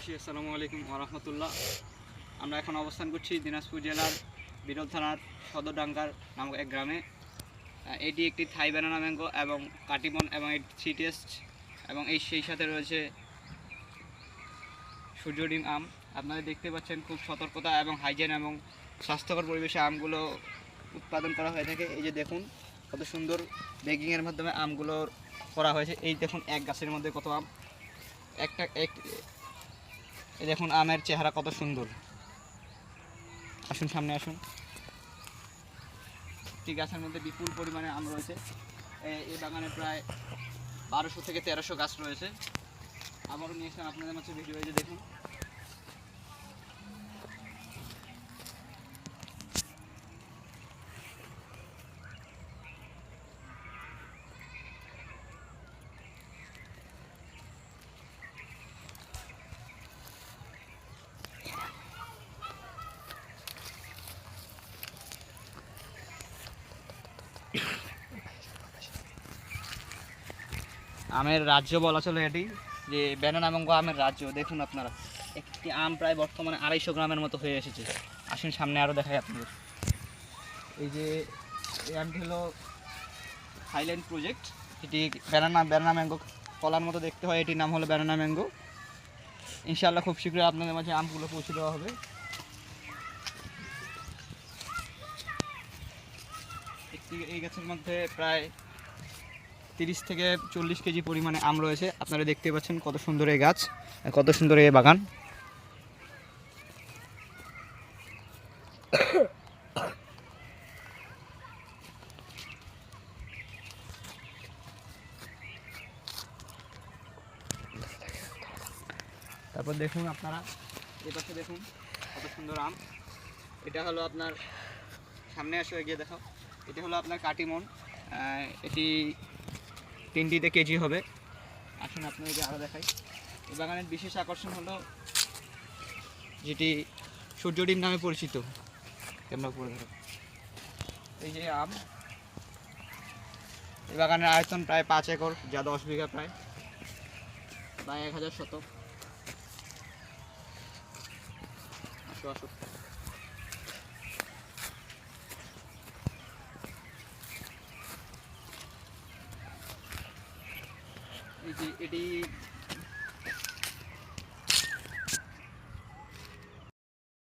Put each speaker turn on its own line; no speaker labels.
দেশবাসী, আসসালামু আলাইকুম ওয়া রাহমাতুল্লাহ। আমরা এখন অবস্থান করছি দিনাজপুর জেলার বিরল থানার সদরডাঙ্গার নামক এক গ্রামে। এটি একটি থাই ব্যানানা ম্যাঙ্গো এবং কাটিমন এবং এর সি টেস্ট এবং সেই সাথে রয়েছে সূর্য ডিম আম। আপনারা দেখতে পাচ্ছেন খুব সতর্কতা এবং হাইজেন এবং স্বাস্থ্যকর পরিবেশে আমগুলো উৎপাদন করা হয়ে থাকে। এই যে দেখুন কত সুন্দর বেকিংয়ের মাধ্যমে আমগুলো করা হয়েছে। এই দেখুন এক গাছের মধ্যে কত আম, এই দেখুন আমের চেহারা কত সুন্দর। আসুন সামনে আসুন। একটি গাছের মধ্যে বিপুল পরিমাণে আম রয়েছে। এই বাগানে প্রায় 1200 থেকে 1300 গাছ রয়েছে। আবারও নিয়ে এসেছেন আপনাদের মাঝে ভিডিও। এই যে দেখুন আমের রাজ্য বলা চলে এটি, যে ব্যানানা ম্যাঙ্গো আমের রাজ্য। দেখুন আপনারা, একটি আম প্রায় বর্তমানে 250 গ্রামের মতো হয়ে এসেছে। আসুন সামনে আরও দেখাই আপনাদের। এই যে এই আমটি হলো থাইল্যান্ড প্রজেক্ট। এটি ব্যানানা ম্যাঙ্গো কলার মতো দেখতে হয়, এটির নাম হলো ব্যানানা ম্যাঙ্গো। ইনশাআল্লাহ খুব শীঘ্রই আপনাদের মাঝে আমগুলো পৌঁছে দেওয়া হবে। এই গাছের মধ্যে প্রায় 30 থেকে 40 কেজি পরিমাণে আম রয়েছে। আপনারা দেখতে পাচ্ছেন কত সুন্দর এই গাছ, কত সুন্দর এই বাগান। তারপর দেখুন আপনারা এই পাশে দেখুন কত সুন্দর আম। এটা হলো আপনার, সামনে আসো এগিয়ে দেখাও। এটা হলো আপনার কাটিমন। এটি 3টিতে কেজি হবে। আসুন আপনাদেরকে আরও দেখাই। এই বাগানের বিশেষ আকর্ষণ হলো যেটি সূর্য ডিম নামে পরিচিত। ক্যামেরা করে ধরো। এই যে আম, এই বাগানের আয়তন প্রায় 5 একর, যা 10 বিঘা, প্রায় 1000 শতক। আসো আসো। এই যে এটি